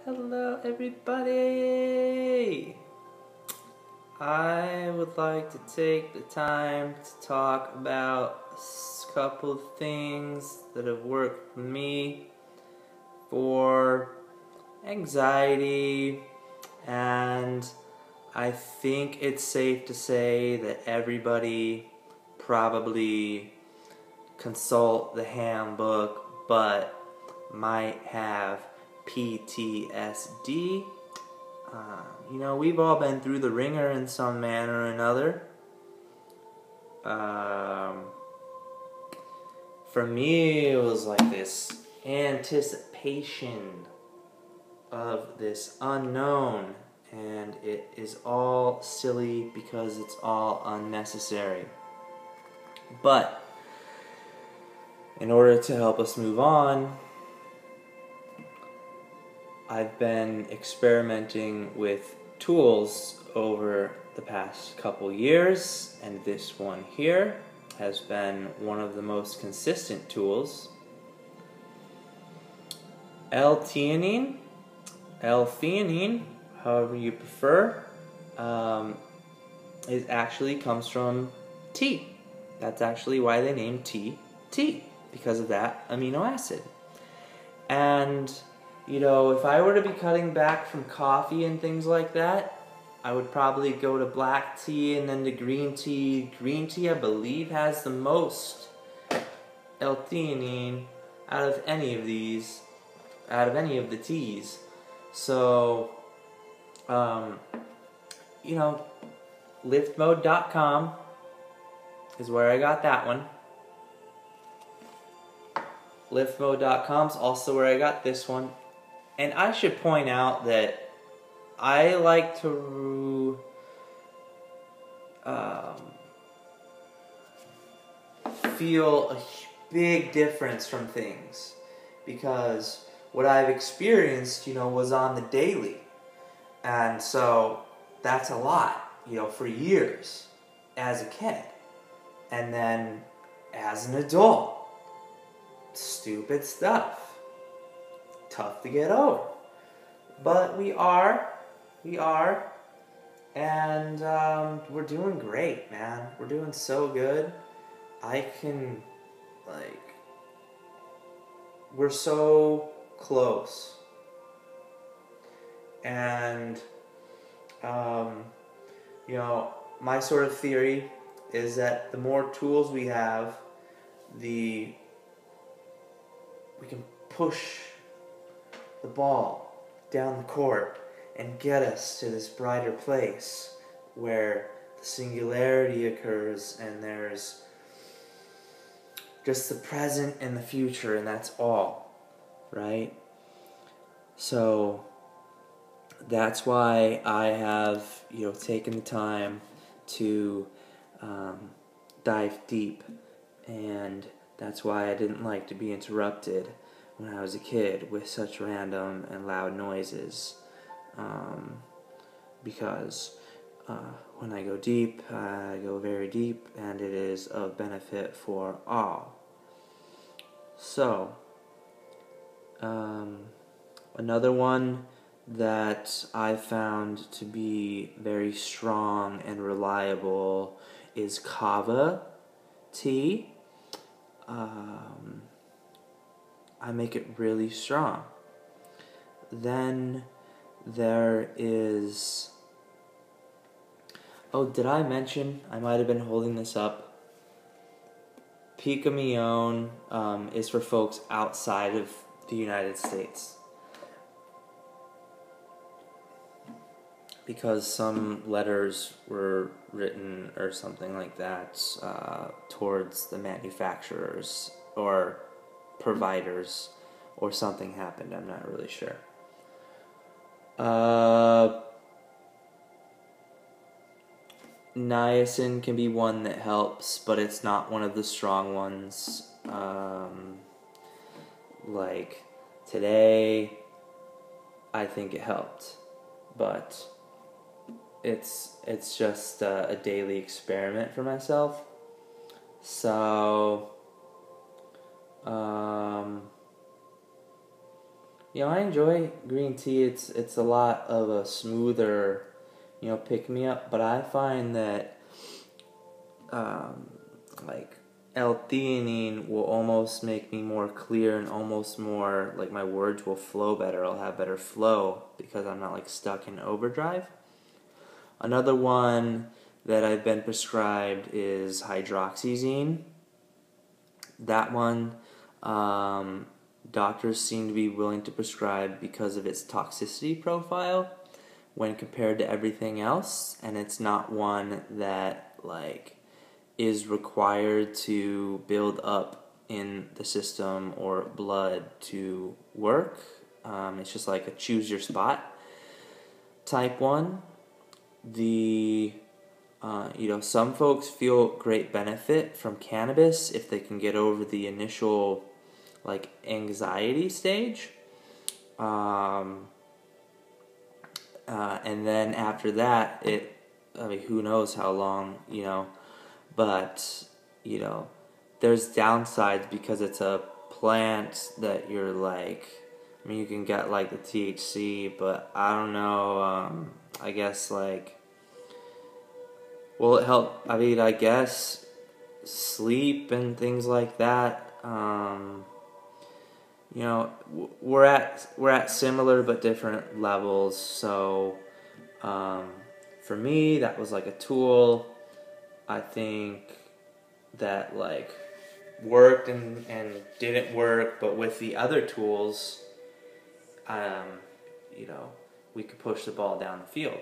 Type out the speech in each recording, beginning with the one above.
Hello everybody! I would like to take the time to talk about a couple of things that have worked for me for anxiety, and I think it's safe to say that everybody probably consult the handbook but might have PTSD. We've all been through the ringer in some manner or another. For me, it was like this anticipation of this unknown, and it is all silly because it's all unnecessary. But in order to help us move on, I've been experimenting with tools over the past couple years, and this one here has been one of the most consistent tools. L-theanine, however you prefer, it actually comes from tea. That's actually why they named tea, because of that amino acid. And if I were to be cutting back from coffee and things like that, I would probably go to black tea and then to green tea. Green tea, I believe, has the most L-theanine out of any of the teas. So, liftmode.com is where I got that one. Liftmode.com is also where I got this one. And I should point out that I like to feel a big difference from things, because what I've experienced, was on the daily. And so that's a lot, for years as a kid. And then as an adult, stupid stuff. Tough to get over. But we are, and we're doing great, man. We're doing so good. We're so close. And, my sort of theory is that the more tools we have, we can push the ball down the court and get us to this brighter place where the singularity occurs and there's just the present and the future, and that's all, right? So that's why I have taken the time to dive deep, and that's why I didn't like to be interrupted when I was a kid with such random and loud noises, because when I go deep, I go very deep, and it is of benefit for all. So, another one that I found to be very strong and reliable is kava tea. I make it really strong. Then there is... Oh, did I mention? I might have been holding this up. Pica-Mion is for folks outside of the United States, because some letters were written or something like that towards the manufacturers or providers, or something happened. I'm not really sure. Niacin can be one that helps, but it's not one of the strong ones. Like today, I think it helped, but it's just a daily experiment for myself. So I enjoy green tea. It's a lot of a smoother, pick me up. But I find that um, like L-theanine will almost make me more clear and almost more like my words will flow better. I'll have better flow because I'm not like stuck in overdrive. Another one that I've been prescribed is hydroxyzine. That one, doctors seem to be willing to prescribe because of its toxicity profile when compared to everything else, and it's not one that like is required to build up in the system or blood to work. It's just like a choose your spot type one. The some folks feel great benefit from cannabis if they can get over the initial like anxiety stage, and then after that, who knows how long, but there's downsides because it's a plant that you're like, you can get like the THC, but I don't know. I guess like. Will it help? I guess sleep and things like that. We're at similar but different levels. So, for me, that was like a tool. I think that like worked and didn't work, but with the other tools, we could push the ball down the field.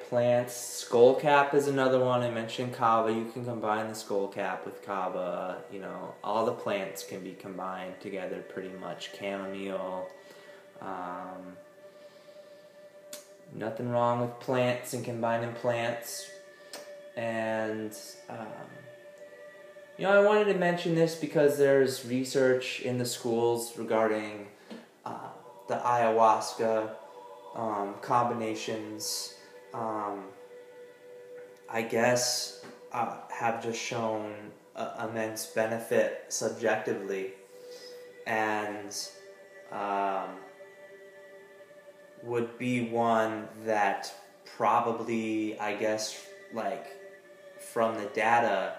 Plants. Skull cap is another one. I mentioned kava. You can combine the skull cap with kava. All the plants can be combined together pretty much. Chamomile. Nothing wrong with plants and combining plants. And, I wanted to mention this because there's research in the schools regarding the ayahuasca combinations, I guess, have just shown immense benefit subjectively, and would be one that probably, I guess, like from the data,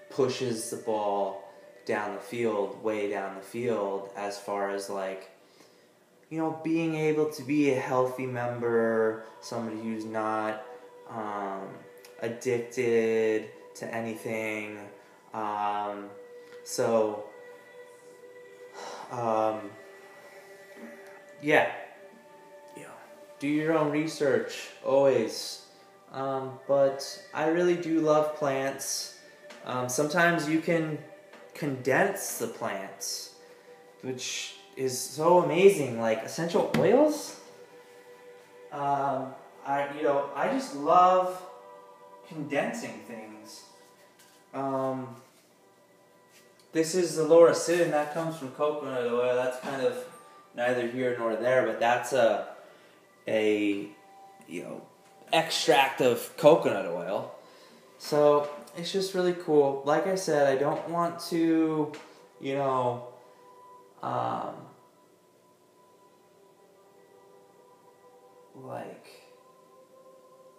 pushes the ball down the field, way down the field, as far as like, being able to be a healthy member, somebody who's not addicted to anything. Yeah, do your own research, always. But I really do love plants. Sometimes you can condense the plants, which is so amazing, like essential oils. I just love condensing things. This is the lauracin that comes from coconut oil. That's kind of neither here nor there, but that's a extract of coconut oil. So it's just really cool. Like I said, I don't want to,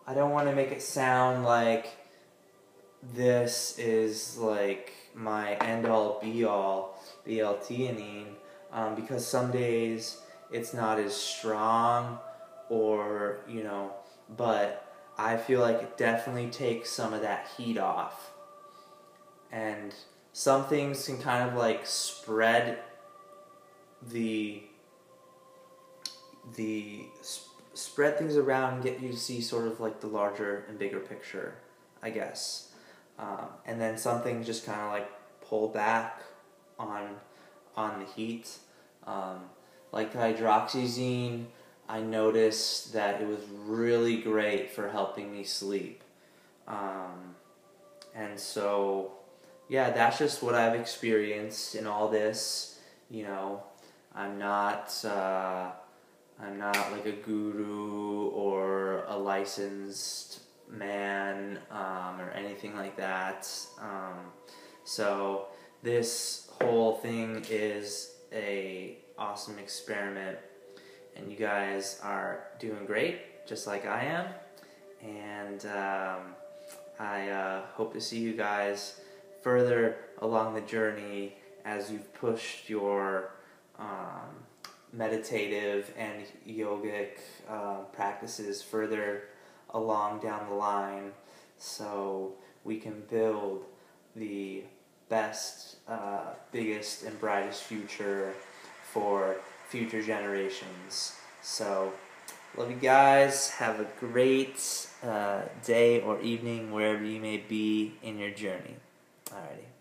I don't want to make it sound like this is like my end-all be-all, the L-theanine, because some days it's not as strong, or, but I feel like it definitely takes some of that heat off. And some things can kind of like spread spread things around and get you to see sort of like the larger and bigger picture, I guess. And then some things just kind of like pull back on the heat. Like the hydroxyzine, I noticed that it was really great for helping me sleep. And so, yeah, that's just what I've experienced in all this. I'm not like a guru or a licensed man or anything like that. So this whole thing is a awesome experiment, and you guys are doing great, just like I am. And I hope to see you guys further along the journey as you've pushed your meditative and yogic practices further along down the line, so we can build the best, biggest, and brightest future for future generations. So, love you guys. Have a great day or evening wherever you may be in your journey. Alrighty.